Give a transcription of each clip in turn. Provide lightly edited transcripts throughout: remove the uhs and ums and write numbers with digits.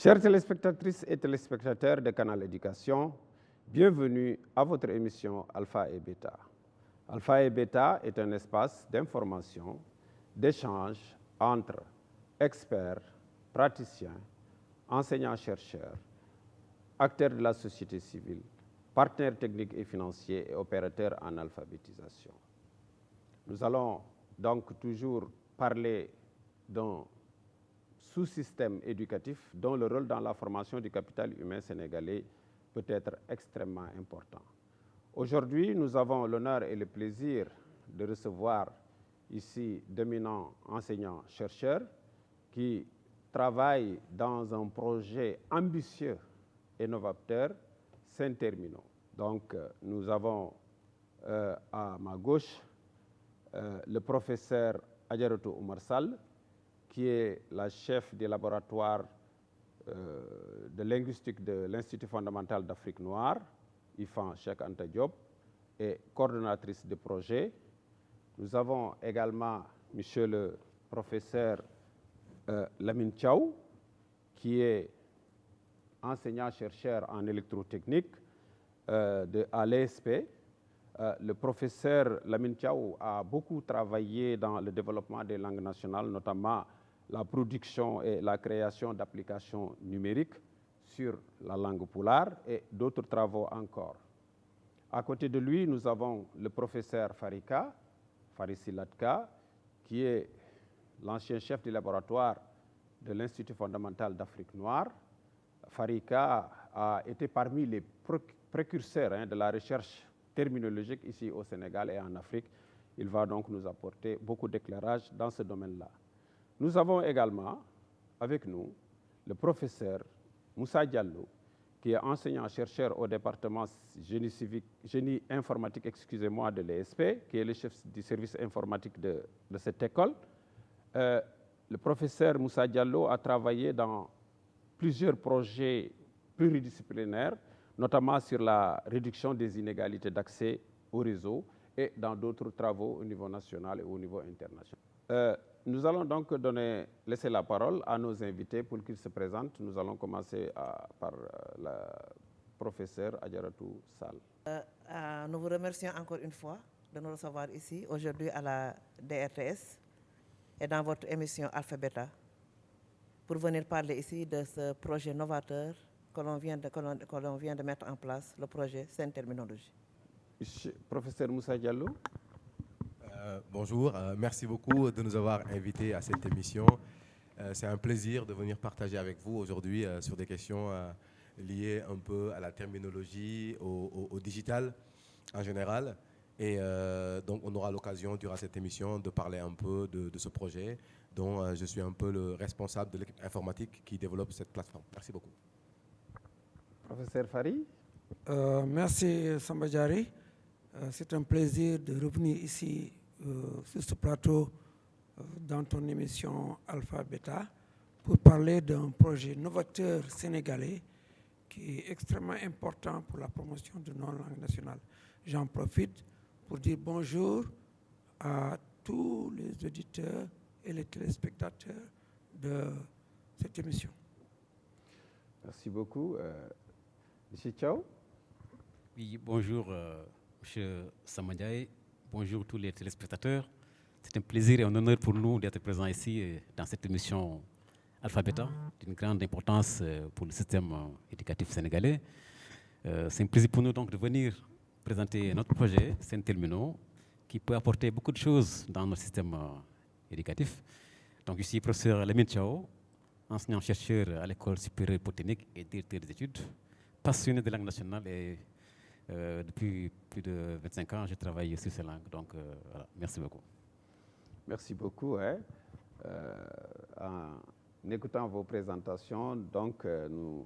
Chères téléspectatrices et téléspectateurs de Canal Éducation, bienvenue à votre émission Alpha et Beta. Alpha et Beta est un espace d'information, d'échange entre experts, praticiens, enseignants-chercheurs, acteurs de la société civile, partenaires techniques et financiers et opérateurs en alphabétisation. Nous allons donc toujours parler d'un sous-système éducatif dont le rôle dans la formation du capital humain sénégalais peut être extrêmement important. Aujourd'hui, nous avons l'honneur et le plaisir de recevoir ici d'éminents enseignants-chercheurs qui travaillent dans un projet ambitieux et novateur, Saint-Terminaux. Donc, nous avons à ma gauche le professeur Adjaratou Oumar Sall, qui est la chef du laboratoire de linguistique de l'Institut fondamental d'Afrique noire, IFAN Cheikh Anta Diop, et coordonnatrice de projet. Nous avons également monsieur le professeur Lamine Thiaw, qui est enseignant-chercheur en électrotechnique à l'ESP. Le professeur Lamine Thiaw a beaucoup travaillé dans le développement des langues nationales, notamment la production et la création d'applications numériques sur la langue pulaar et d'autres travaux encore. À côté de lui, nous avons le professeur Farissi Latka, qui est l'ancien chef du laboratoire de l'Institut fondamental d'Afrique noire. Farika a été parmi les précurseurs de la recherche terminologique ici au Sénégal et en Afrique. Il va donc nous apporter beaucoup d'éclairage dans ce domaine-là. Nous avons également avec nous le professeur Moussa Diallo, qui est enseignant-chercheur au département génie informatique, de l'ESP, qui est le chef du service informatique de cette école. Le professeur Moussa Diallo a travaillé dans plusieurs projets pluridisciplinaires, notamment sur la réduction des inégalités d'accès au réseau et dans d'autres travaux au niveau national et au niveau international. Nous allons donc laisser la parole à nos invités pour qu'ils se présentent. Nous allons commencer par la professeure Adjaratou Sall. Nous vous remercions encore une fois de nous recevoir ici aujourd'hui à la DRTS et dans votre émission Alpha Beta pour venir parler ici de ce projet novateur que l'on vient de mettre en place, le projet Saint-Terminologie. Professeur Moussa Diallo. Bonjour, merci beaucoup de nous avoir invités à cette émission. C'est un plaisir de venir partager avec vous aujourd'hui sur des questions liées un peu à la terminologie, au digital en général. Et donc on aura l'occasion durant cette émission de parler un peu de ce projet dont je suis un peu le responsable de l'équipe informatique qui développe cette plateforme. Merci beaucoup. Professeur Fari. Merci Samba Diarry. C'est un plaisir de revenir ici sur ce plateau dans ton émission Alpha Beta pour parler d'un projet novateur sénégalais qui est extrêmement important pour la promotion de nos langues nationales. J'en profite pour dire bonjour à tous les auditeurs et les téléspectateurs de cette émission. Merci beaucoup. Monsieur Thiaw. Oui, bonjour Monsieur Samandiaï. Bonjour tous les téléspectateurs. C'est un plaisir et un honneur pour nous d'être présents ici dans cette émission Alpha Beta, d'une grande importance pour le système éducatif sénégalais. C'est un plaisir pour nous donc de venir présenter notre projet Saint-Terminaux, qui peut apporter beaucoup de choses dans notre système éducatif. Donc ici, professeur Lamine Thiaw, enseignant-chercheur à l'École supérieure polytechnique et directeur des études, passionné de langue nationale et depuis plus de 25 ans, je travaille sur ces langues. Donc, voilà, merci beaucoup. Merci beaucoup. En écoutant vos présentations, donc, nous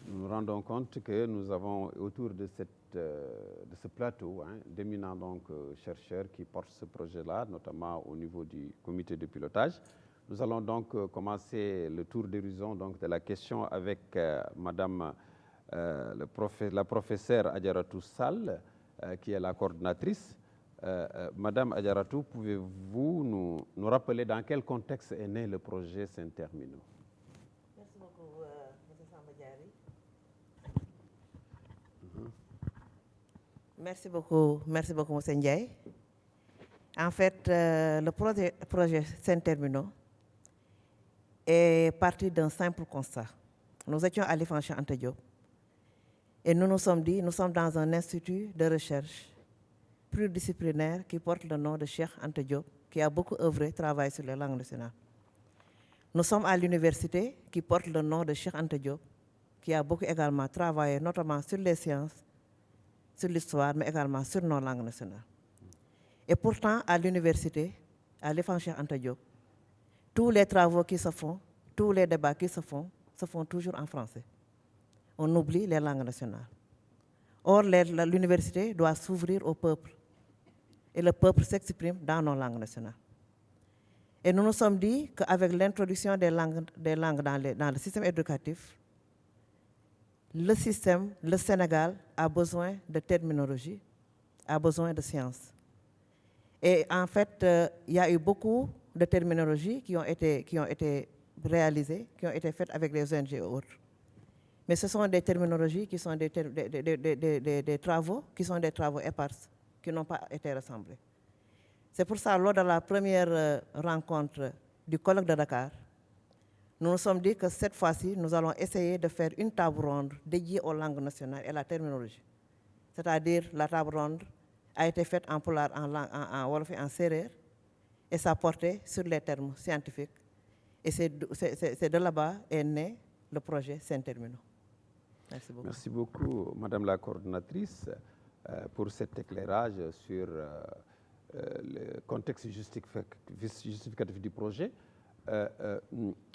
nous rendons compte que nous avons autour de ce plateau d'éminents chercheurs qui portent ce projet-là, notamment au niveau du comité de pilotage. Nous allons donc commencer le tour d'horizon de la question avec Madame la professeure Adjaratou Sall, qui est la coordinatrice. Madame Adjaratou, pouvez-vous nous rappeler dans quel contexte est né le projet Saint-Terminaux? Merci beaucoup. beaucoup, M. Samba Diary. Merci beaucoup, M. Ndiaye. En fait, le projet Saint-Terminaux est parti d'un simple constat. Nous étions à l'Ifanchi Anta Diop et nous nous sommes dit, nous sommes dans un institut de recherche pluridisciplinaire qui porte le nom de Cheikh Anta Diop, qui a beaucoup œuvré, travaillé sur les langues nationales. Nous sommes à l'université qui porte le nom de Cheikh Anta Diop, qui a beaucoup également travaillé, notamment sur les sciences, sur l'histoire, mais également sur nos langues nationales. Et pourtant, à l'université, à l'Ifanchi Cheikh Anta Diop, tous les travaux qui se font, tous les débats qui se font toujours en français. On oublie les langues nationales. Or, l'université doit s'ouvrir au peuple. Et le peuple s'exprime dans nos langues nationales. Et nous nous sommes dit qu'avec l'introduction des langues dans le système éducatif, le Sénégal a besoin de terminologie, a besoin de sciences. Et en fait, il y a eu beaucoup de terminologies qui ont été réalisées, qui ont été faites avec les ONG et autres. Mais ce sont des terminologies qui sont des travaux épars, qui n'ont pas été rassemblés. C'est pour ça, lors de la première rencontre du colloque de Dakar, nous nous sommes dit que cette fois-ci, nous allons essayer de faire une table ronde dédiée aux langues nationales et à la terminologie. C'est-à-dire, la table ronde a été faite en Pulaar, en Wolof et en Serer, et ça portait sur les termes scientifiques. Et c'est de là-bas est né le projet Saint-Terminaux. Merci beaucoup. Merci beaucoup, Madame la coordonnatrice, pour cet éclairage sur le contexte justificatif du projet.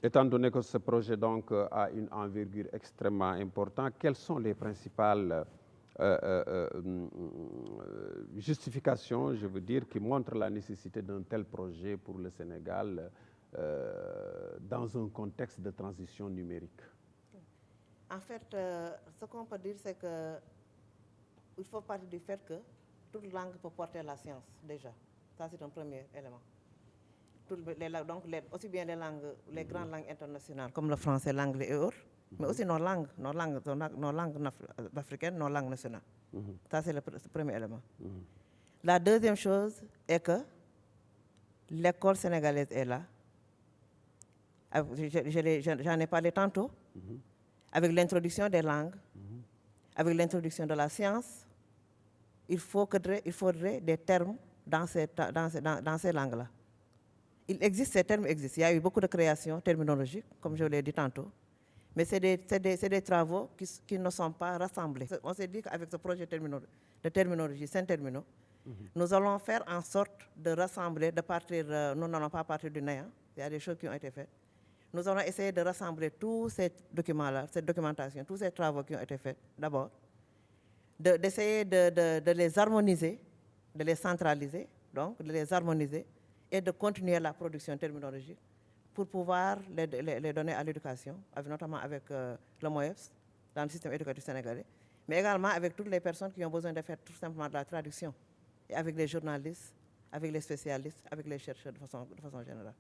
Étant donné que ce projet donc, a une envergure extrêmement importante, quelles sont les principales justifications, je veux dire, qui montrent la nécessité d'un tel projet pour le Sénégal dans un contexte de transition numérique? En fait, ce qu'on peut dire, c'est qu'il faut partir du fait que toute langue peut porter la science, déjà. Ça, c'est un premier élément. Donc, aussi bien les grandes langues internationales, comme le français, l'anglais et autres, mais aussi nos langues africaines, nos langues nationales. Ça, c'est le premier élément. La deuxième chose est que l'école sénégalaise est là. J'en ai parlé tantôt. Avec l'introduction des langues, avec l'introduction de la science, il faudrait des termes dans ces langues-là. Ces termes existent. Il y a eu beaucoup de créations terminologiques, comme je l'ai dit tantôt, mais c'est des travaux qui ne sont pas rassemblés. On s'est dit qu'avec ce projet de terminologie Saint-Terminaux, nous allons faire en sorte de rassembler, nous n'allons pas partir du néant, il y a des choses qui ont été faites. Nous allons essayer de rassembler tous ces documents-là, cette documentation, tous ces travaux qui ont été faits, d'abord, d'essayer de les harmoniser, de les centraliser, donc de les harmoniser, et de continuer la production terminologique pour pouvoir les donner à l'éducation, notamment avec le MOEPS, dans le système éducatif sénégalais, mais également avec toutes les personnes qui ont besoin de faire tout simplement de la traduction, et avec les journalistes, avec les spécialistes, avec les chercheurs de façon générale.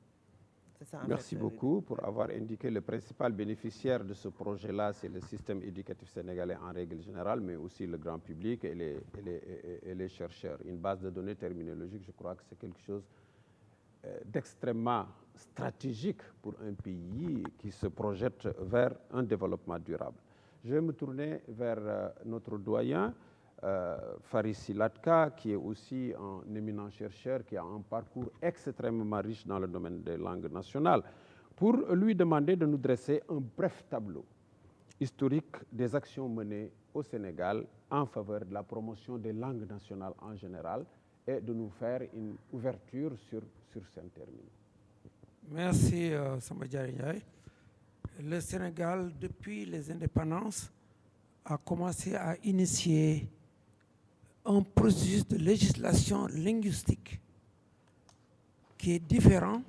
Merci beaucoup pour avoir indiqué le principal bénéficiaire de ce projet-là, c'est le système éducatif sénégalais en règle générale, mais aussi le grand public et les chercheurs. Une base de données terminologique, je crois que c'est quelque chose d'extrêmement stratégique pour un pays qui se projette vers un développement durable. Je vais me tourner vers notre doyen, Faris Silatka, qui est aussi un éminent chercheur, qui a un parcours extrêmement riche dans le domaine des langues nationales, pour lui demander de nous dresser un bref tableau historique des actions menées au Sénégal en faveur de la promotion des langues nationales en général et de nous faire une ouverture sur Saint-Terminaux. Merci, Samba Diary Ndiaye. Le Sénégal, depuis les indépendances, a commencé à initier un processus de législation linguistique qui est différent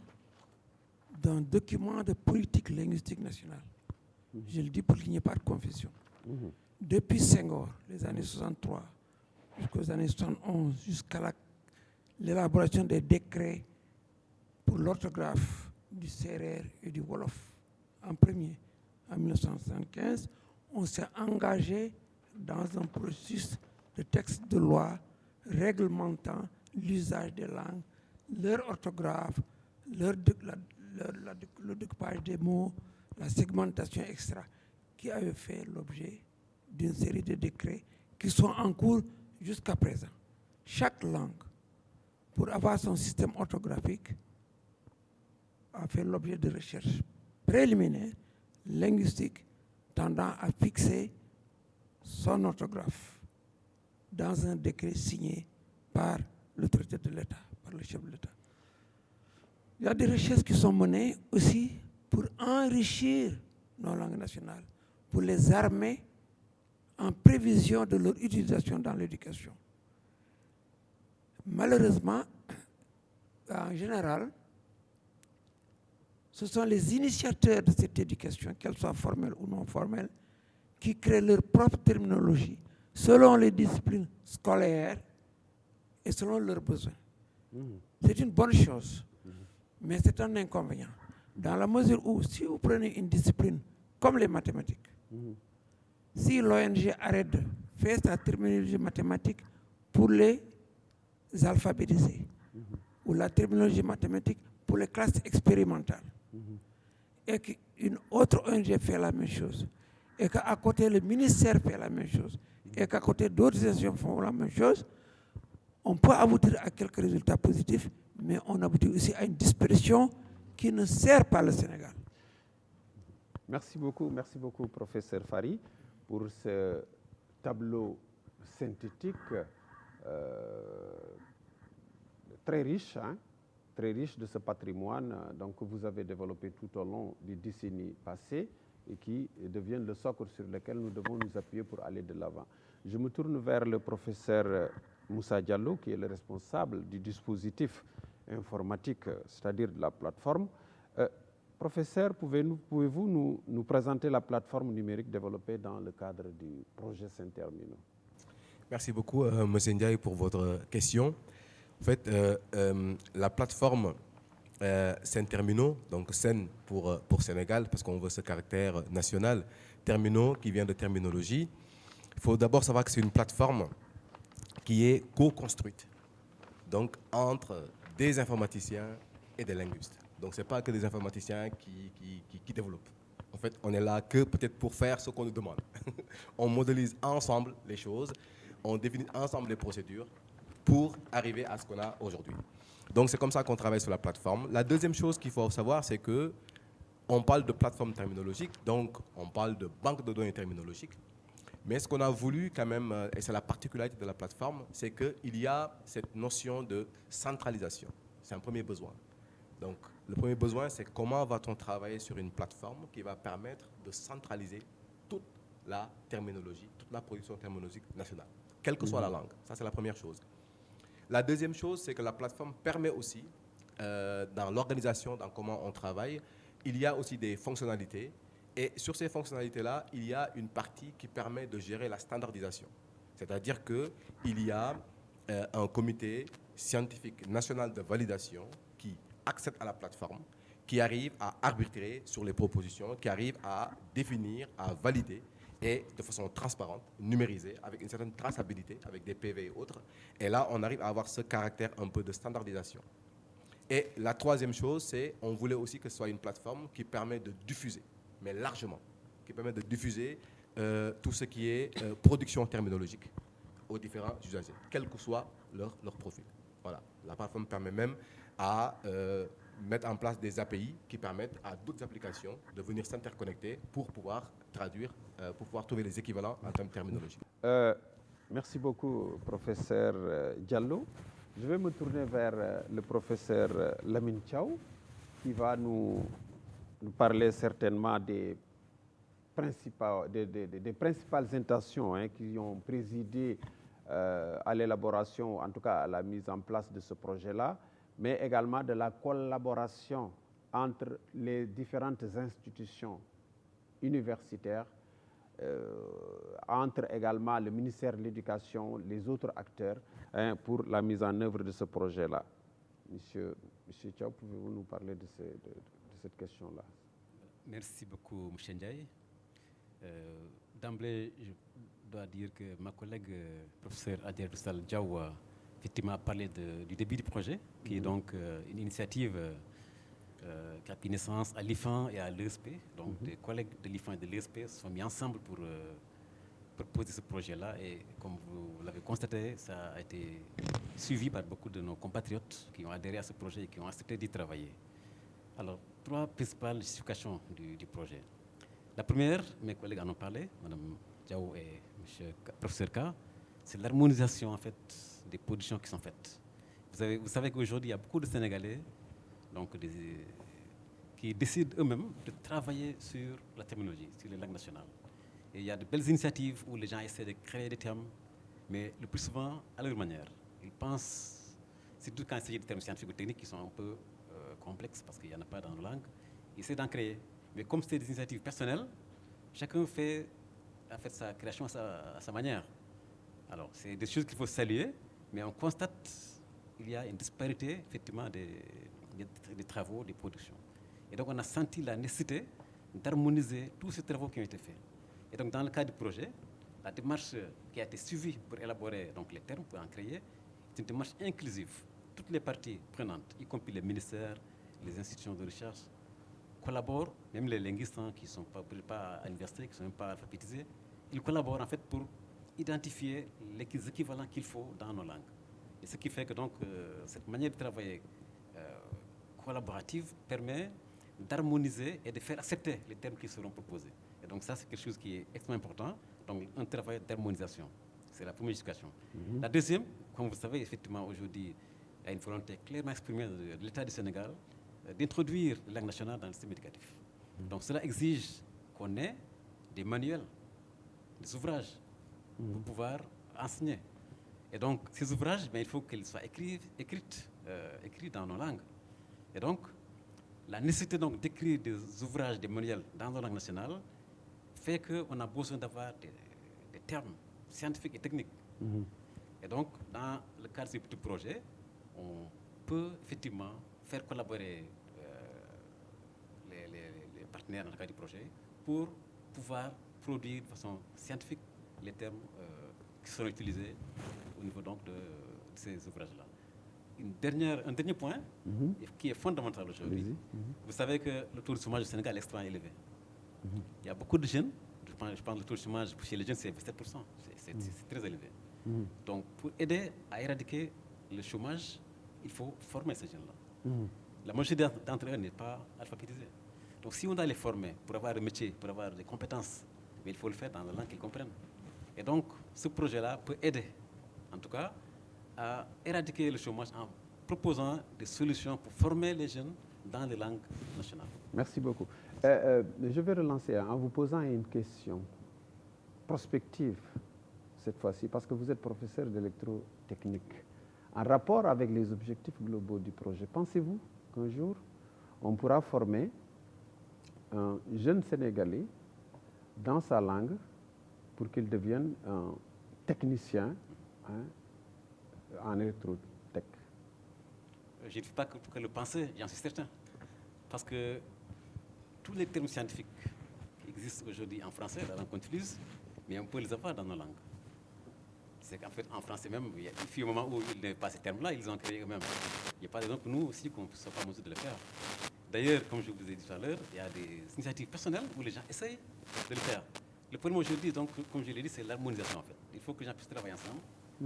d'un document de politique linguistique nationale. Je le dis pour qu'il n'y ait pas de confusion. Depuis Senghor, les années 63, jusqu'aux années 71, jusqu'à l'élaboration des décrets pour l'orthographe du Serer et du Wolof, en premier, en 1975, on s'est engagé dans un processus de texte de loi réglementant l'usage des langues, leur orthographe, le découpage des mots, la segmentation, etc., qui avait fait l'objet d'une série de décrets qui sont en cours jusqu'à présent. Chaque langue, pour avoir son système orthographique, a fait l'objet de recherches préliminaires, linguistiques, tendant à fixer son orthographe dans un décret signé par l'autorité de l'État, par le chef de l'État. Il y a des recherches qui sont menées aussi pour enrichir nos langues nationales, pour les armer en prévision de leur utilisation dans l'éducation. Malheureusement, en général, ce sont les initiateurs de cette éducation, qu'elle soit formelle ou non formelle, qui créent leur propre terminologie selon les disciplines scolaires et selon leurs besoins. C'est une bonne chose, mais c'est un inconvénient. Dans la mesure où, si vous prenez une discipline comme les mathématiques, si l'ONG arrête de faire sa terminologie mathématique pour les alphabétisés, ou la terminologie mathématique pour les classes expérimentales, et qu'une autre ONG fait la même chose, et qu'à côté le ministère fait la même chose, et qu'à côté d'autres institutions font la même chose, on peut aboutir à quelques résultats positifs, mais on aboutit aussi à une dispersion qui ne sert pas le Sénégal. Merci beaucoup, professeur Fari, pour ce tableau synthétique très riche, très riche de ce patrimoine donc, que vous avez développé tout au long des décennies passées et qui deviennent le socle sur lequel nous devons nous appuyer pour aller de l'avant. Je me tourne vers le professeur Moussa Diallo, qui est le responsable du dispositif informatique, c'est-à-dire de la plateforme. Professeur, pouvez-vous nous présenter la plateforme numérique développée dans le cadre du projet Saint-Terminaux? Merci beaucoup, M. Ndiaye, pour votre question. En fait, la plateforme Saint-Terminaux, donc Saint pour Sénégal, parce qu'on veut ce caractère national, Terminaux qui vient de terminologie. Il faut d'abord savoir que c'est une plateforme qui est co-construite, donc entre des informaticiens et des linguistes. Donc, ce n'est pas que des informaticiens qui développent. En fait, on est là que peut-être pour faire ce qu'on nous demande. On modélise ensemble les choses, on définit ensemble les procédures pour arriver à ce qu'on a aujourd'hui. Donc, c'est comme ça qu'on travaille sur la plateforme. La deuxième chose qu'il faut savoir, c'est qu'on parle de plateforme terminologique, donc on parle de banque de données terminologiques. Mais ce qu'on a voulu quand même, et c'est la particularité de la plateforme, c'est qu'il y a cette notion de centralisation. C'est un premier besoin. Donc, le premier besoin, c'est comment va-t-on travailler sur une plateforme qui va permettre de centraliser toute la terminologie, toute la production terminologique nationale, quelle que soit la langue. Ça, c'est la première chose. La deuxième chose, c'est que la plateforme permet aussi, dans l'organisation, dans comment on travaille, il y a aussi des fonctionnalités. Et sur ces fonctionnalités-là, il y a une partie qui permet de gérer la standardisation. C'est-à-dire qu'il y a un comité scientifique national de validation qui accède à la plateforme, qui arrive à arbitrer sur les propositions, qui arrive à définir, à valider, et de façon transparente, numérisée, avec une certaine traçabilité, avec des PV et autres. Et là, on arrive à avoir ce caractère un peu de standardisation. Et la troisième chose, c'est qu'on voulait aussi que ce soit une plateforme qui permet de diffuser, mais largement, qui permet de diffuser tout ce qui est production terminologique aux différents usagers, quel que soit leur profil. Voilà. La plateforme permet même à mettre en place des API qui permettent à d'autres applications de venir s'interconnecter pour pouvoir traduire, pour pouvoir trouver les équivalents en termes terminologiques. Merci beaucoup, professeur Diallo. Je vais me tourner vers le professeur Lamine Thiaw, qui va nous parler certainement des principales intentions qui ont présidé à l'élaboration, en tout cas à la mise en place de ce projet-là, mais également de la collaboration entre les différentes institutions universitaires, entre également le ministère de l'Éducation, les autres acteurs, pour la mise en œuvre de ce projet-là. Monsieur Thiaw, pouvez-vous nous parler de cette question-là? Merci beaucoup, M. Ndiaye. D'emblée, je dois dire que ma collègue professeur Adjaratou Sall Diaw effectivement a parlé du début du projet, qui est donc une initiative qui a pris naissance à l'IFAN et à l'ESP. Donc des collègues de l'IFAN et de l'ESP se sont mis ensemble pour proposer ce projet-là. Et comme vous l'avez constaté, ça a été suivi par beaucoup de nos compatriotes qui ont adhéré à ce projet et qui ont accepté d'y travailler. Alors, 3 principales justifications du projet. La première, mes collègues en ont parlé, Mme Diaw et M. Professeur K, c'est l'harmonisation en fait, des productions qui sont faites. Vous savez qu'aujourd'hui, il y a beaucoup de Sénégalais donc, qui décident eux-mêmes de travailler sur la terminologie, sur les langues nationales. Et il y a de belles initiatives où les gens essaient de créer des termes, mais le plus souvent à leur manière. Ils pensent, surtout quand il s'agit de termes scientifiques ou techniques qui sont un peu complexes parce qu'il n'y en a pas dans nos langues, ils essaient d'en créer. Mais comme c'est des initiatives personnelles, chacun fait en fait, sa création à sa manière. Alors, c'est des choses qu'il faut saluer, mais on constate qu'il y a une disparité, effectivement, des travaux, des productions. Et donc, on a senti la nécessité d'harmoniser tous ces travaux qui ont été faits. Et donc, dans le cadre du projet, la démarche qui a été suivie pour élaborer donc, les termes, pour en créer, c'est une démarche inclusive. Toutes les parties prenantes, y compris les ministères, les institutions de recherche, collaborent, même les linguistes qui ne sont pas à l'université, qui ne sont même pas alphabétisés, ils collaborent en fait pour identifier les équivalents qu'il faut dans nos langues. Et ce qui fait que donc, cette manière de travailler collaborative permet d'harmoniser et de faire accepter les termes qui seront proposés. Et donc ça, c'est quelque chose qui est extrêmement important. Donc un travail d'harmonisation, c'est la première justification. La deuxième, comme vous savez, effectivement, aujourd'hui, il y a une volonté clairement exprimée de l'État du Sénégal d'introduire la langue nationale dans le système éducatif. Donc cela exige qu'on ait des manuels, des ouvrages pour pouvoir enseigner. Et donc ces ouvrages, il faut qu'ils soient écrits dans nos langues. Et donc la nécessité donc d'écrire des ouvrages, des manuels dans nos langues nationales fait qu'on a besoin d'avoir des termes scientifiques et techniques. Et donc dans le cadre de ce petit projet, on peut effectivement faire collaborer les partenaires dans le cadre du projet pour pouvoir produire de façon scientifique les termes qui seront utilisés au niveau donc de ces ouvrages-là. Un dernier point qui est fondamental aujourd'hui. Vous savez que le taux de chômage au Sénégal est extrêmement élevé. Il y a beaucoup de jeunes, je pense que le taux de chômage chez les jeunes c'est 27%, c'est très élevé. Donc pour aider à éradiquer le chômage, il faut former ces jeunes-là. La majorité d'entre eux n'est pas alphabétisée. Donc si on doit les former pour avoir un métier, pour avoir des compétences, mais il faut le faire dans la langue qu'ils comprennent. Et donc ce projet-là peut aider, en tout cas, à éradiquer le chômage en proposant des solutions pour former les jeunes dans les langues nationales. Merci beaucoup. Je vais relancer en vous posant une question prospective cette fois-ci, parce que vous êtes professeur d'électrotechnique. En rapport avec les objectifs globaux du projet, pensez-vous qu'un jour, on pourra former un jeune Sénégalais dans sa langue pour qu'il devienne un technicien en électrotech? Je ne dis pas que le penser, j'en suis certain. Parce que tous les termes scientifiques qui existent aujourd'hui en français, la langue qu'on utilise, mais on peut les avoir dans nos langues. C'est qu'en fait, en français même, il y a un moment où ils n'avaient pas ces termes-là, ils ont créé eux-mêmes. Il n'y a pas de raison pour nous aussi qu'on ne soit pas en mesure de le faire. D'ailleurs, comme je vous ai dit tout à l'heure, il y a des initiatives personnelles où les gens essayent de le faire. Le problème aujourd'hui, donc, comme je l'ai dit, c'est l'harmonisation en fait. Il faut que les gens puissent travailler ensemble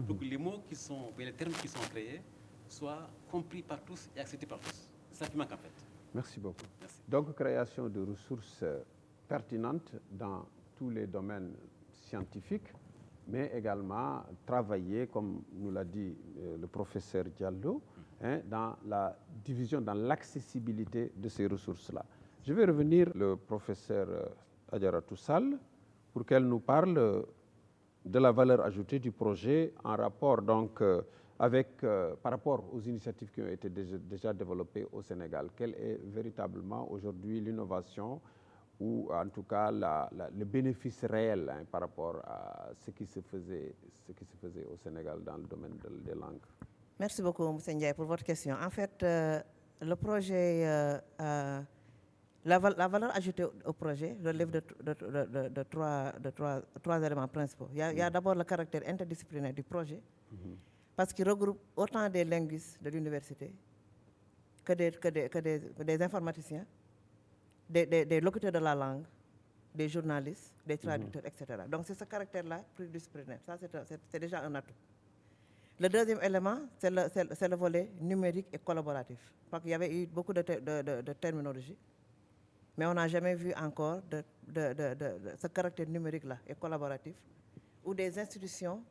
pour que les mots qui sont, les termes qui sont créés soient compris par tous et acceptés par tous. C'est ça qui manque en fait. Merci beaucoup. Merci. Donc, création de ressources pertinentes dans tous les domaines scientifiques, mais également travailler, comme nous l'a dit le professeur Diallo, dans la division, dans l'accessibilité de ces ressources-là. Je vais revenir le professeur Adjaratou Sall pour qu'elle nous parle de la valeur ajoutée du projet en rapport donc par rapport aux initiatives qui ont été déjà développées au Sénégal. Quelle est véritablement aujourd'hui l'innovation ou en tout cas le bénéfice réel par rapport à ce qui se faisait au Sénégal dans le domaine des langues? Merci beaucoup, M. Ndiaye, pour votre question. En fait, le projet La valeur ajoutée au projet relève de trois éléments principaux. Il y a d'abord le caractère interdisciplinaire du projet, parce qu'il regroupe autant des linguistes de l'université que des informaticiens, des locuteurs de la langue, des journalistes, des traducteurs, etc. Donc c'est ce caractère-là pluridisciplinaire. Ça, c'est déjà un atout. Le deuxième élément, c'est le volet numérique et collaboratif. Parce qu'il y avait eu beaucoup de terminologie, mais on n'a jamais vu encore ce caractère numérique-là et collaboratif, où des institutions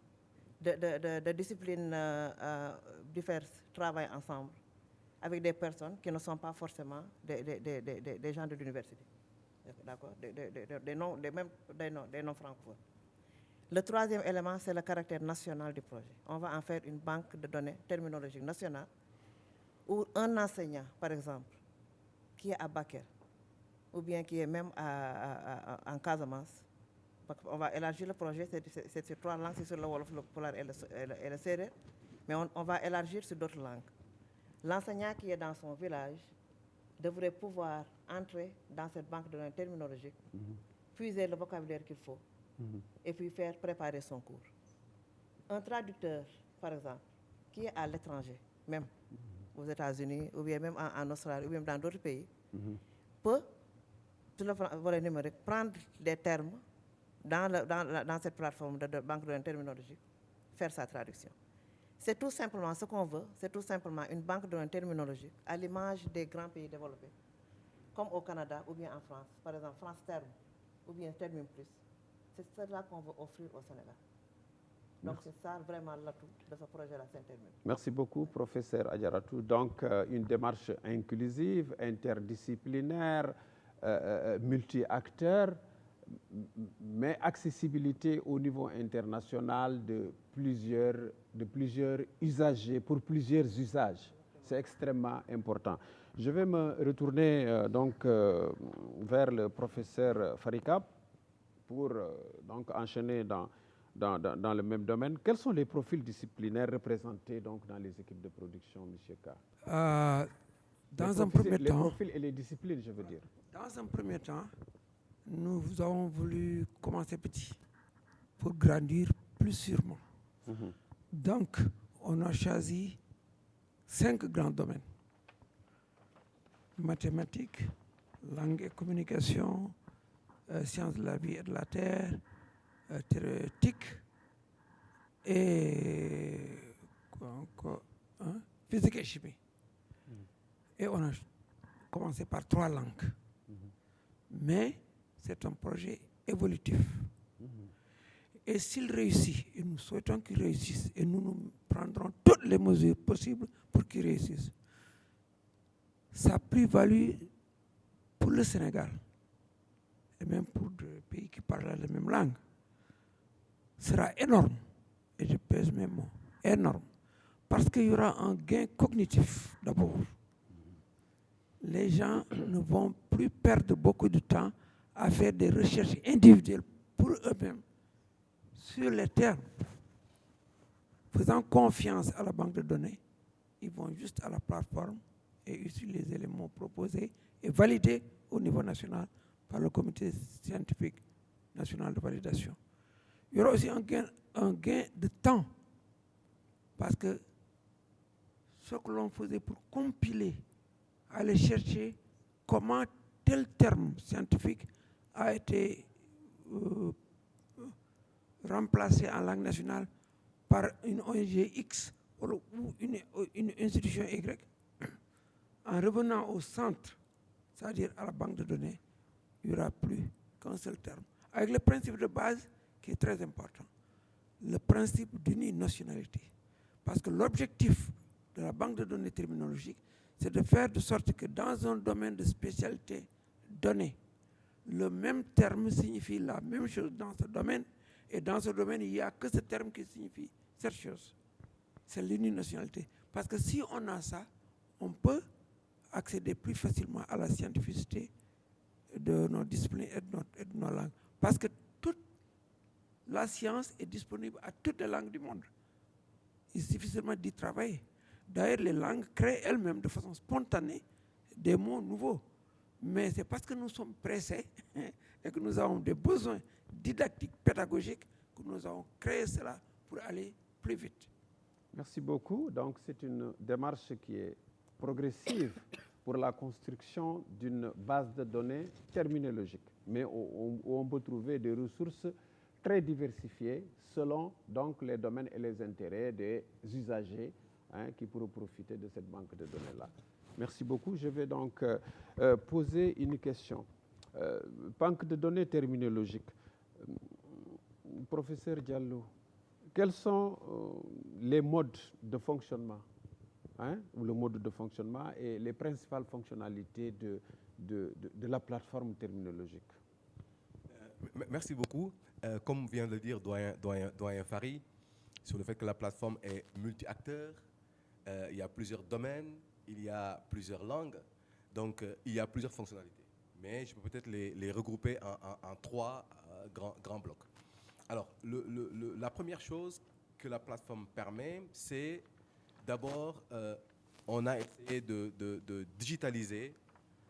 de disciplines diverses travaillent ensemble avec des personnes qui ne sont pas forcément des gens de l'université. D'accord, des noms francophones. Le troisième élément, c'est le caractère national du projet. On va en faire une banque de données terminologiques nationale où un enseignant, par exemple, qui est à Bakel, ou bien qui est même en Casamance, on va élargir le projet, c'est sur 3 langues, c'est sur le Wolof, le Pulaar et le Serer, mais on va élargir sur d'autres langues. L'enseignant qui est dans son village devrait pouvoir entrer dans cette banque de données terminologique, puiser le vocabulaire qu'il faut, et puis faire préparer son cours. Un traducteur, par exemple, qui est à l'étranger, même aux États-Unis, ou bien même en Australie, ou même dans d'autres pays, peut, sur le volet numérique, prendre des termes dans cette plateforme de banque de données terminologique, faire sa traduction. C'est tout simplement ce qu'on veut, c'est tout simplement une banque de données terminologique à l'image des grands pays développés, comme au Canada ou bien en France, par exemple France Terme ou bien Terminum Plus. C'est cela qu'on veut offrir au Sénégal. Donc c'est ça vraiment l'atout de ce projet-là, Saint-Terminum. Merci beaucoup, professeur Adjaratou. Donc une démarche inclusive, interdisciplinaire, multi-acteurs, mais accessibilité au niveau international de plusieurs usagers, pour plusieurs usages. C'est extrêmement important. Je vais me retourner vers le professeur Farika pour donc enchaîner dans le même domaine. Quels sont les profils disciplinaires représentés donc dans les équipes de production, M. K? Dans un premier temps, les profils et les disciplines, je veux dire. Dans un premier temps, nous avons voulu commencer petit pour grandir plus sûrement. Donc, on a choisi 5 grands domaines. Mathématiques, langue et communication, sciences de la vie et de la terre, théorétique et physique et chimie. Et on a commencé par 3 langues. Mais c'est un projet évolutif. Et s'il réussit, et nous souhaitons qu'il réussisse, et nous prendrons toutes les mesures possibles pour qu'il réussisse, sa plus-value pour le Sénégal, et même pour des pays qui parlent la même langue, sera énorme. Et je pèse mes mots, énorme. Parce qu'il y aura un gain cognitif d'abord. Les gens ne vont plus perdre beaucoup de temps à faire des recherches individuelles pour eux-mêmes sur les termes. Faisant confiance à la banque de données, ils vont juste à la plateforme et utiliser les éléments proposés et validés au niveau national par le comité scientifique national de validation. Il y aura aussi un gain de temps, parce que ce que l'on faisait pour compiler, aller chercher comment tel terme scientifique a été remplacé en langue nationale par une ONG X ou une institution Y, en revenant au centre, c'est-à-dire à la banque de données, il n'y aura plus qu'un seul terme. Avec le principe de base qui est très important, le principe d'uninationalité. Parce que l'objectif de la banque de données terminologique, c'est de faire de sorte que dans un domaine de spécialité donné, le même terme signifie la même chose dans ce domaine, et dans ce domaine, il n'y a que ce terme qui signifie cette chose. C'est l'uninationalité. Parce que si on a ça, on peut accéder plus facilement à la scientificité de nos disciplines et de nos langues. Parce que toute la science est disponible à toutes les langues du monde. Il suffit seulement d'y travailler. D'ailleurs, les langues créent elles-mêmes de façon spontanée des mots nouveaux. mais c'est parce que nous sommes pressés et que nous avons des besoins didactiques, pédagogiques, que nous avons créé cela pour aller plus vite. Merci beaucoup. Donc, c'est une démarche qui est progressive pour la construction d'une base de données terminologique, mais où on peut trouver des ressources très diversifiées selon donc, les domaines et les intérêts des usagers qui pourront profiter de cette banque de données-là. Merci beaucoup. Je vais donc poser une question. Banque de données terminologique. Professeur Diallo, quels sont les modes de fonctionnement ou le mode de fonctionnement et les principales fonctionnalités de la plateforme terminologique? Merci beaucoup. Comme vient de le dire doyen Fary, sur le fait que la plateforme est multi-acteur, il y a plusieurs domaines, il y a plusieurs langues, donc il y a plusieurs fonctionnalités. Mais je peux peut-être les regrouper en trois grands blocs. Alors, la première chose que la plateforme permet, c'est d'abord, on a essayé de digitaliser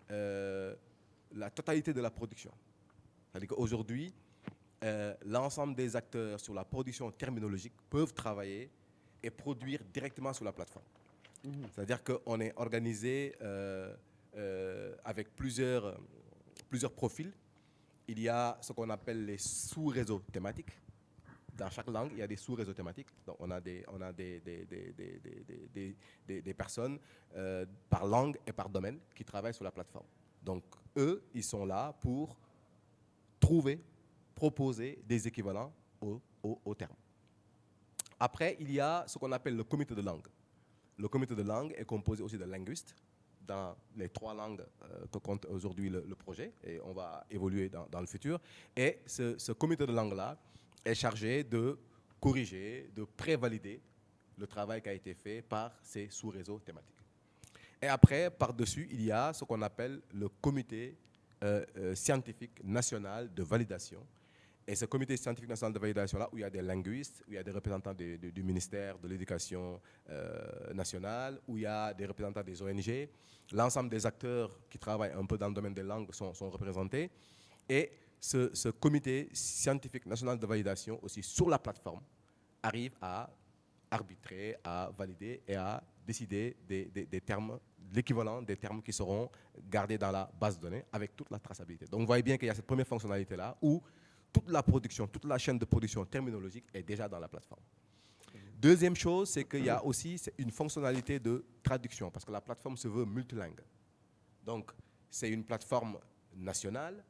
la totalité de la production. C'est-à-dire qu'aujourd'hui, l'ensemble des acteurs sur la production terminologique peuvent travailler et produire directement sur la plateforme. C'est-à-dire qu'on est organisé avec plusieurs profils. Il y a ce qu'on appelle les sous-réseaux thématiques. Dans chaque langue, il y a des sous-réseaux thématiques. Donc, on a des personnes par langue et par domaine qui travaillent sur la plateforme. Donc, eux, ils sont là pour trouver, proposer des équivalents au terme. Après, il y a ce qu'on appelle le comité de langue. Le comité de langue est composé aussi de linguistes dans les trois langues que compte aujourd'hui le projet, et on va évoluer dans le futur. Et ce comité de langue-là est chargé de corriger, de prévalider le travail qui a été fait par ces sous-réseaux thématiques. Et après, par-dessus, il y a ce qu'on appelle le comité scientifique national de validation. Et ce comité scientifique national de validation-là, où il y a des linguistes, où il y a des représentants du ministère de l'Éducation nationale, où il y a des représentants des ONG, l'ensemble des acteurs qui travaillent un peu dans le domaine des langues sont représentés. Et ce comité scientifique national de validation, aussi sur la plateforme, arrive à arbitrer, à valider et à décider des termes, l'équivalent des termes qui seront gardés dans la base de données avec toute la traçabilité. Donc vous voyez bien qu'il y a cette première fonctionnalité-là où toute la production, toute la chaîne de production terminologique est déjà dans la plateforme. Deuxième chose, c'est qu'il y a aussi une fonctionnalité de traduction, parce que la plateforme se veut multilingue. Donc, c'est une plateforme nationale,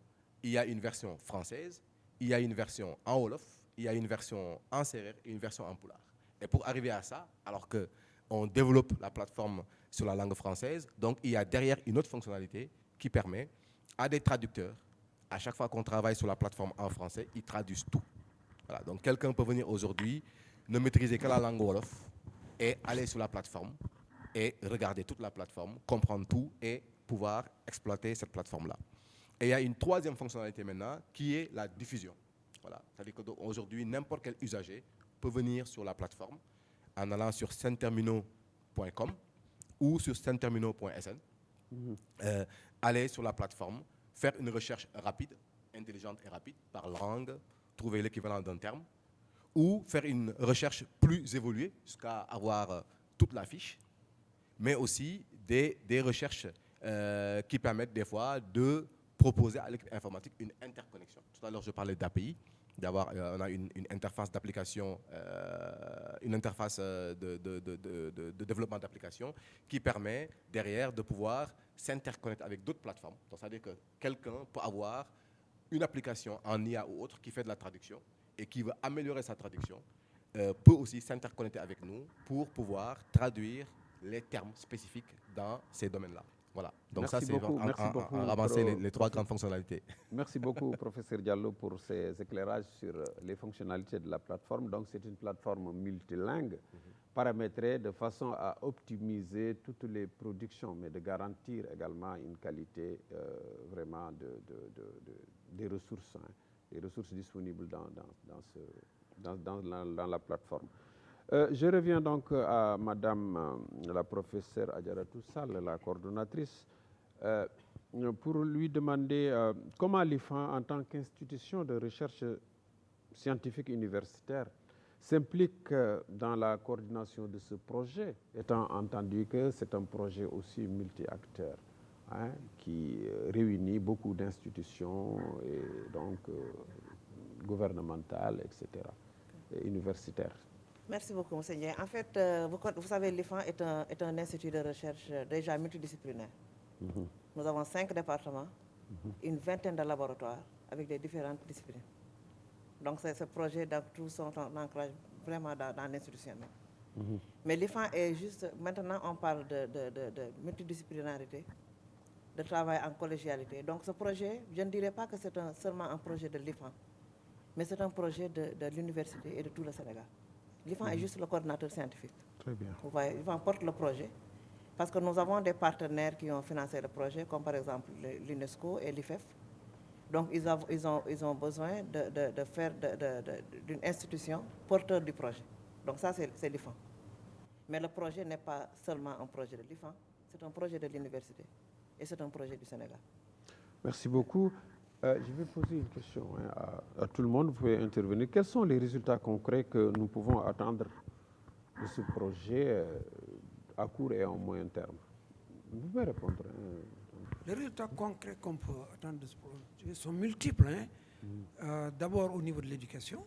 il y a une version française, il y a une version en Wolof, il y a une version en Sérère et une version en Pulaar. Et pour arriver à ça, alors qu'on développe la plateforme sur la langue française, donc il y a derrière une autre fonctionnalité qui permet à des traducteurs, à chaque fois qu'on travaille sur la plateforme en français, ils traduisent tout. Voilà, donc quelqu'un peut venir aujourd'hui, ne maîtriser que la langue Wolof et aller sur la plateforme et regarder toute la plateforme, comprendre tout et pouvoir exploiter cette plateforme-là. Et il y a une troisième fonctionnalité maintenant qui est la diffusion. Voilà, c'est-à-dire qu'aujourd'hui, n'importe quel usager peut venir sur la plateforme en allant sur centerminaux.com ou sur centerminaux.sn, aller sur la plateforme, faire une recherche rapide, intelligente et rapide, par langue, trouver l'équivalent d'un terme, ou faire une recherche plus évoluée, jusqu'à avoir toute la fiche, mais aussi des recherches qui permettent des fois de proposer à l'équipe informatique une interconnexion. Tout à l'heure, je parlais d'API, on a une interface d'application, une interface de développement d'application qui permet derrière de pouvoir s'interconnecter avec d'autres plateformes. Donc, c'est-à-dire que quelqu'un peut avoir une application en IA ou autre qui fait de la traduction et qui veut améliorer sa traduction, peut aussi s'interconnecter avec nous pour pouvoir traduire les termes spécifiques dans ces domaines-là. Voilà. Donc merci ça, c'est beaucoup, ramasser les trois grandes fonctionnalités. Merci beaucoup, professeur Diallo, pour ces éclairages sur les fonctionnalités de la plateforme. Donc, c'est une plateforme multilingue, paramétrée de façon à optimiser toutes les productions, mais de garantir également une qualité vraiment des ressources, des ressources disponibles dans la plateforme. Je reviens donc à Madame la professeure Adjaratou Sall, la coordonnatrice. pour lui demander comment l'IFAN, en tant qu'institution de recherche scientifique universitaire, s'implique dans la coordination de ce projet, étant entendu que c'est un projet aussi multi-acteurs, hein, qui réunit beaucoup d'institutions et donc gouvernementales, etc., et universitaires. Merci beaucoup, M. Ndiaye. En fait, vous savez, l'IFAN est un institut de recherche déjà multidisciplinaire. Nous avons 5 départements, une vingtaine de laboratoires avec des différentes disciplines. Donc, ce projet dans tout son ancrage vraiment dans l'institution même. Mais l'IFAN est juste, maintenant on parle de multidisciplinarité, de travail en collégialité. Donc ce projet, je ne dirais pas que c'est seulement un projet de l'IFAN, mais c'est un projet de l'université et de tout le Sénégal. L'IFAN est juste le coordinateur scientifique. Très bien. Vous voyez, l'IFAN porte le projet, parce que nous avons des partenaires qui ont financé le projet, comme par exemple l'UNESCO et l'IFEF. Donc, ils ont besoin d'une institution porteur du projet. Donc, ça, c'est l'IFAN. Mais le projet n'est pas seulement un projet de l'IFAN, c'est un projet de l'université et c'est un projet du Sénégal. Merci beaucoup. Je vais poser une question à tout le monde. Vous pouvez intervenir. Quels sont les résultats concrets que nous pouvons attendre de ce projet à court et à moyen terme? Vous pouvez répondre. Les résultats concrets qu'on peut attendre de ce projet sont multiples. D'abord au niveau de l'éducation.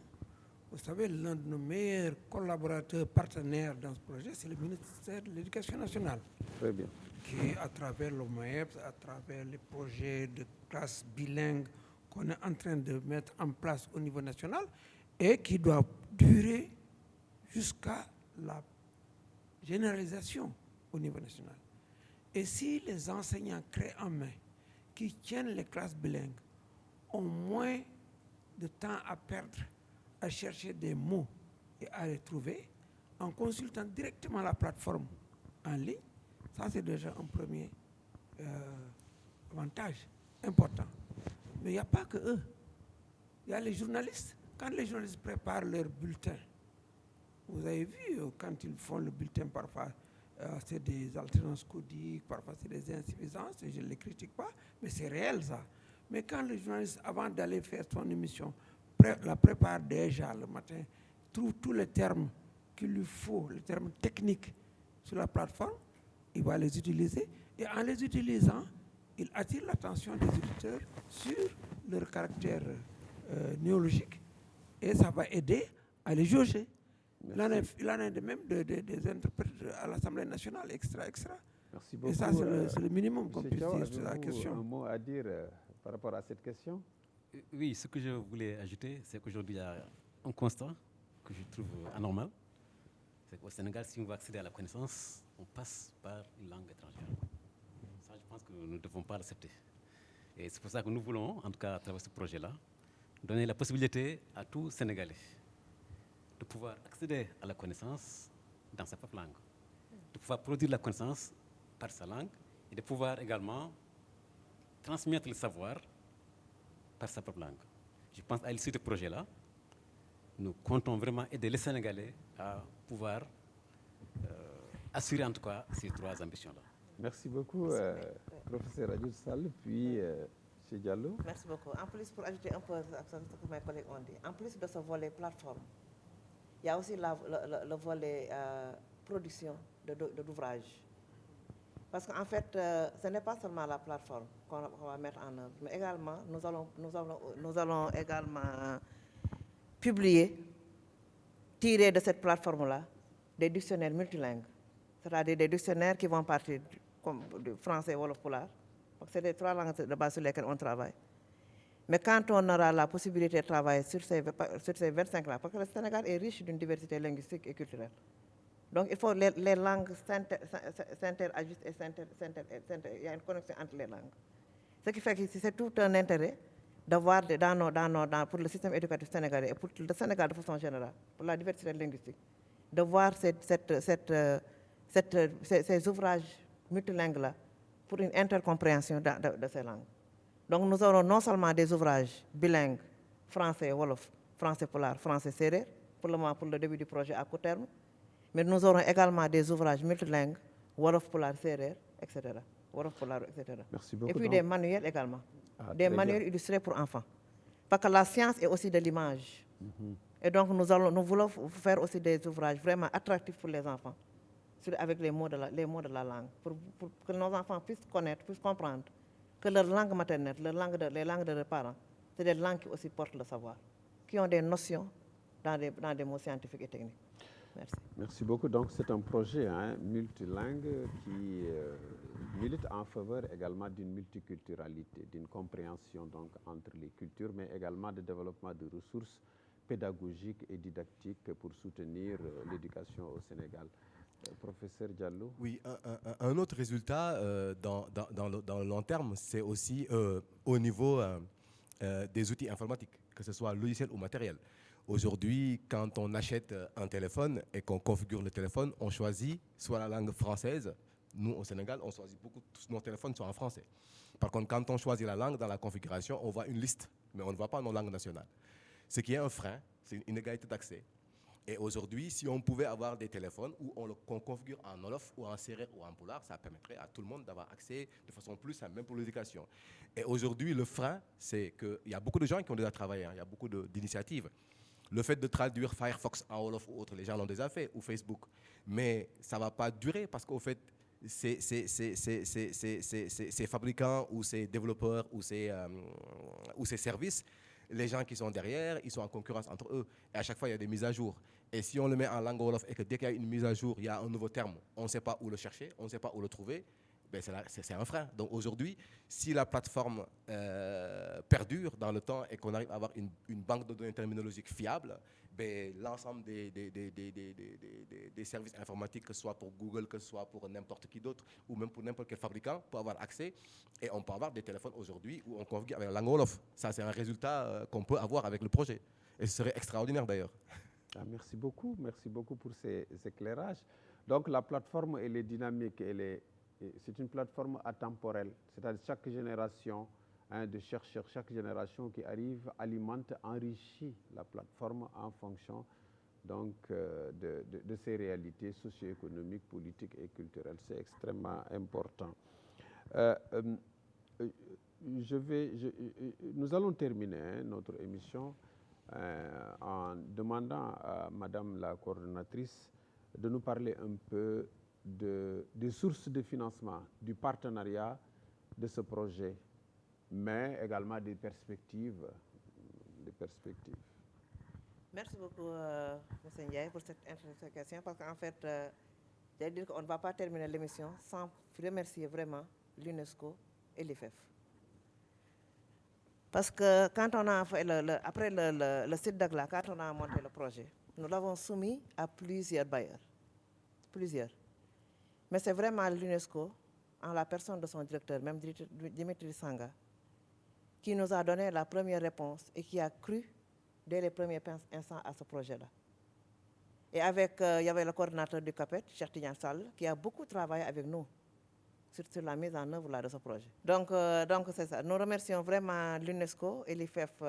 Vous savez, l'un de nos meilleurs collaborateurs partenaires dans ce projet, c'est le ministère de l'Éducation nationale. Très bien. Qui, à travers l'OMAEPS, à travers les projets de classes bilingues qu'on est en train de mettre en place au niveau national et qui doivent durer jusqu'à la généralisation au niveau national. Et si les enseignants créent en main qui tiennent les classes bilingues ont moins de temps à perdre à chercher des mots et à les trouver en consultant directement la plateforme en ligne, ça c'est déjà un premier avantage important. Mais il n'y a pas que eux. Il y a les journalistes. Quand les journalistes préparent leur bulletin, vous avez vu quand ils font le bulletin parfois, c'est des alternances codiques, parfois c'est des insuffisances, et je ne les critique pas, mais c'est réel ça. Mais quand le journaliste, avant d'aller faire son émission, la prépare déjà le matin, trouve tous les termes qu'il lui faut, les termes techniques sur la plateforme, il va les utiliser, et en les utilisant, il attire l'attention des auditeurs sur leur caractère néologique, et ça va aider à les jauger. Il en a de même des interprètes à l'Assemblée nationale, extra. Merci beaucoup. Et ça, c'est le minimum qu'on puisse dire sur la question. Un mot à dire par rapport à cette question? Oui, ce que je voulais ajouter, c'est qu'aujourd'hui, il y a un constat que je trouve anormal. C'est qu'au Sénégal, si on veut accéder à la connaissance, on passe par une langue étrangère. Ça, je pense que nous ne devons pas l'accepter. Et c'est pour ça que nous voulons, en tout cas à travers ce projet-là, donner la possibilité à tout Sénégalais de pouvoir accéder à la connaissance dans sa propre langue, de pouvoir produire la connaissance par sa langue et de pouvoir également transmettre le savoir par sa propre langue. Je pense à l'issue de ce projet-là, nous comptons vraiment aider les Sénégalais à pouvoir assurer en tout cas ces 3 ambitions-là. Merci beaucoup, professeur Adjout Sall, puis M. Diallo. Merci beaucoup. En plus, pour ajouter un peu à ce que mes collègues ont dit, en plus de ce volet plateforme, il y a aussi le volet production d'ouvrages. Parce qu'en fait, ce n'est pas seulement la plateforme qu'on va mettre en œuvre, mais également, nous allons également publier, tirer de cette plateforme-là, des dictionnaires multilingues. C'est-à-dire des dictionnaires qui vont partir du français, wolof, pulaar. C'est les 3 langues de base sur lesquelles on travaille. Mais quand on aura la possibilité de travailler sur ces 25-là, parce que le Sénégal est riche d'une diversité linguistique et culturelle. Donc il faut les langues s'interajustent et il y a une connexion entre les langues. Ce qui fait que c'est tout un intérêt d'avoir pour le système éducatif sénégalais et pour le Sénégal de façon générale, pour la diversité linguistique, de voir ces ouvrages multilingues-là pour une intercompréhension de ces langues. Donc nous aurons non seulement des ouvrages bilingues, français, wolof, français pulaar, français séeréer, pour le moment pour le début du projet à court terme, mais nous aurons également des ouvrages multilingues, wolof, pulaar, séeréer, etc. Wolof Pulaar, etc. Merci beaucoup. Et puis donc. des manuels également. Ah, Des très manuels bien. illustrés pour enfants. Parce que la science est aussi de l'image. Et donc nous voulons faire aussi des ouvrages vraiment attractifs pour les enfants, avec les mots de la langue, pour que nos enfants puissent connaître, puissent comprendre que leur langue maternelle, les langues de leurs parents, c'est des langues qui aussi portent le savoir, qui ont des notions dans des mots scientifiques et techniques. Merci. Merci beaucoup. Donc c'est un projet multilingue qui milite en faveur également d'une multiculturalité, d'une compréhension donc entre les cultures, mais également de développement de ressources pédagogiques et didactiques pour soutenir l'éducation au Sénégal. Professeur Diallo. Oui, un autre résultat dans le long terme, c'est aussi au niveau des outils informatiques, que ce soit logiciel ou matériel. Aujourd'hui, quand on achète un téléphone et qu'on configure le téléphone, on choisit soit la langue française. Nous, au Sénégal, on choisit beaucoup, tous nos téléphones sont en français. Par contre, quand on choisit la langue dans la configuration, on voit une liste, mais on ne voit pas nos langues nationales. Ce qui est un frein, c'est une inégalité d'accès. Et aujourd'hui, si on pouvait avoir des téléphones où qu'on configure en Wolof ou en Sérère ou en Pulaar, ça permettrait à tout le monde d'avoir accès de façon plus simple, même pour l'éducation. Et aujourd'hui, le frein, c'est qu'il y a beaucoup de gens qui ont déjà travaillé, il y a beaucoup d'initiatives. Le fait de traduire Firefox en Wolof ou autre, les gens l'ont déjà fait, ou Facebook. Mais ça ne va pas durer parce qu'au fait, ces fabricants ou ces développeurs ou ces services, les gens qui sont derrière, ils sont en concurrence entre eux. Et à chaque fois, il y a des mises à jour. Et si on le met en langue Wolof et que dès qu'il y a une mise à jour, il y a un nouveau terme, on ne sait pas où le chercher, on ne sait pas où le trouver, ben c'est un frein. Donc aujourd'hui, si la plateforme perdure dans le temps et qu'on arrive à avoir une banque de données terminologiques fiable, ben, l'ensemble des services informatiques, que ce soit pour Google, que ce soit pour n'importe qui d'autre, ou même pour n'importe quel fabricant, peut avoir accès. Et on peut avoir des téléphones aujourd'hui où on configure avec la langue Wolof. Ça, c'est un résultat qu'on peut avoir avec le projet. Et ce serait extraordinaire d'ailleurs. Ah, merci beaucoup pour ces éclairages. Donc la plateforme, elle est dynamique, c'est une plateforme atemporelle, c'est-à-dire chaque génération de chercheurs, chaque génération qui arrive alimente, enrichit la plateforme en fonction donc, de ces réalités socio-économiques, politiques et culturelles. C'est extrêmement important. Nous allons terminer notre émission en demandant à Madame la coordonnatrice de nous parler un peu des sources de financement, du partenariat de ce projet, mais également des perspectives. Merci beaucoup, M. Ndiaye, pour cette question, parce qu'en fait, j'allais dire qu'on ne va pas terminer l'émission sans remercier vraiment l'UNESCO et l'IFEF. Parce que quand on a fait après le site d'Agla, quand on a monté le projet, nous l'avons soumis à plusieurs bailleurs. Plusieurs. Mais c'est vraiment l'UNESCO, en la personne de son directeur, même Dimitri Sanga, qui nous a donné la première réponse et qui a cru dès les premiers instants à ce projet-là. Et il y avait le coordinateur du CAPET, Cheikh Tidiane Sall, qui a beaucoup travaillé avec nous sur la mise en œuvre de ce projet. Donc c'est ça. Nous remercions vraiment l'UNESCO et l'IFEF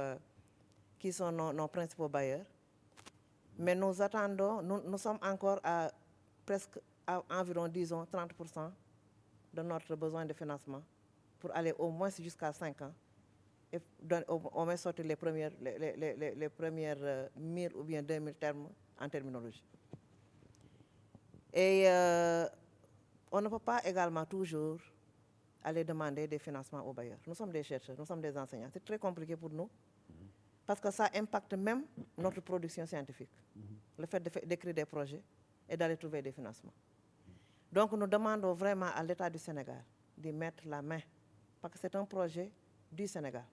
qui sont nos principaux bailleurs. Mais nous attendons, nous sommes encore à presque environ, disons, 30% de notre besoin de financement pour aller au moins jusqu'à 5 ans et au moins sortir les premières 1000 ou bien 2000 termes en terminologie. Et on ne peut pas également toujours aller demander des financements aux bailleurs. Nous sommes des chercheurs, nous sommes des enseignants. C'est très compliqué pour nous parce que ça impacte même notre production scientifique. Le fait d'écrire des projets et d'aller trouver des financements. Donc nous demandons vraiment à l'État du Sénégal de mettre la main parce que c'est un projet du Sénégal.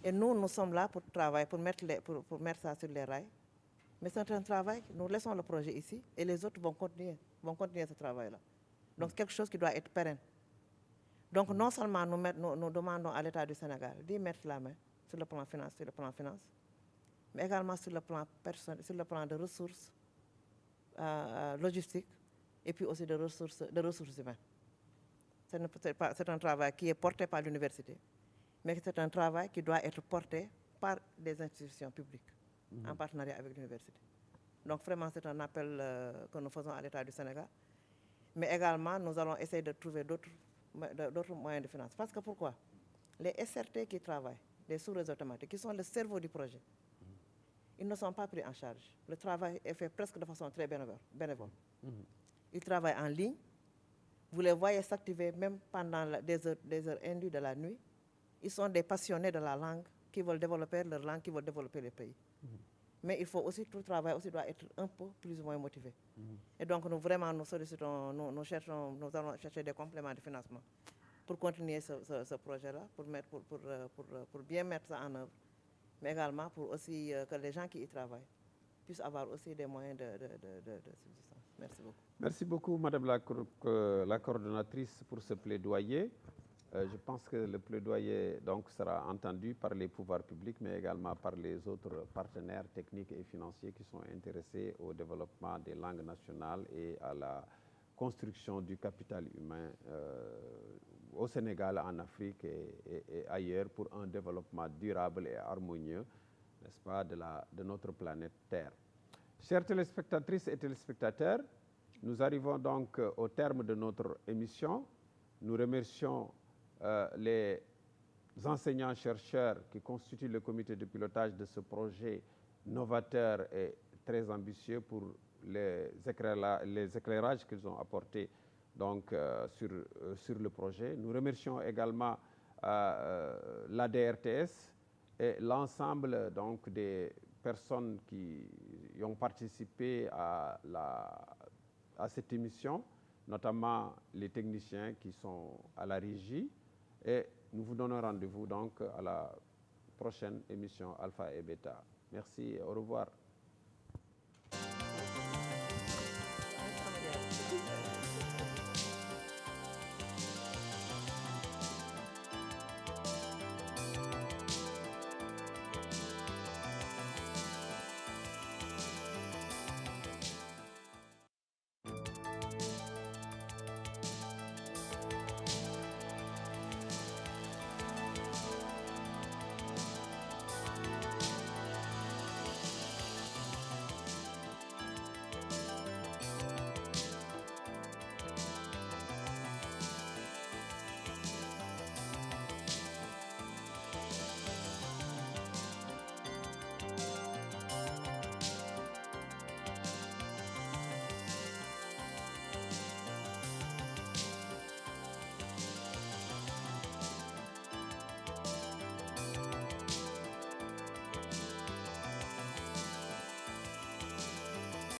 Et nous sommes là pour travailler, pour mettre ça sur les rails. Mais c'est un travail, nous laissons le projet ici et les autres vont continuer ce travail-là. Donc c'est quelque chose qui doit être pérenne. Donc non seulement nous demandons à l'État du Sénégal d'y mettre la main sur le plan finance, mais également sur le plan personnel, sur le plan de ressources logistiques et puis aussi de ressources humaines. C'est un travail qui est porté par l'université, mais c'est un travail qui doit être porté par des institutions publiques en partenariat avec l'université. Donc vraiment, c'est un appel que nous faisons à l'État du Sénégal. Mais également, nous allons essayer de trouver d'autres moyens de finance. Parce que pourquoi? Les SRT qui travaillent, les sous-réseaux automatiques, qui sont le cerveau du projet, ils ne sont pas pris en charge. Le travail est fait presque de façon très bénévole. Ils travaillent en ligne. Vous les voyez s'activer même pendant des heures indues de la nuit. Ils sont des passionnés de la langue qui veulent développer leur langue, qui veulent développer le pays. Mais il faut aussi, tout le travail aussi doit être un peu plus ou moins motivé. Et donc, nous sollicitons, nous allons chercher des compléments de financement pour continuer ce projet-là, pour bien mettre ça en œuvre, mais également pour aussi que les gens qui y travaillent puissent avoir aussi des moyens de subsistance. Merci beaucoup. Merci beaucoup, Madame la coordonnatrice, pour ce plaidoyer. Je pense que le plaidoyer donc, sera entendu par les pouvoirs publics, mais également par les autres partenaires techniques et financiers qui sont intéressés au développement des langues nationales et à la construction du capital humain au Sénégal, en Afrique et ailleurs pour un développement durable et harmonieux, n'est-ce pas, de notre planète Terre. Chères téléspectatrices et téléspectateurs, nous arrivons donc au terme de notre émission. Nous remercions les enseignants-chercheurs qui constituent le comité de pilotage de ce projet novateur et très ambitieux pour les éclairages qu'ils ont apportés donc, sur le projet. Nous remercions également la DRTS et l'ensemble donc, des personnes qui ont participé à cette émission, notamment les techniciens qui sont à la régie. Et nous vous donnons rendez-vous donc à la prochaine émission Alpha et Beta. Merci et au revoir.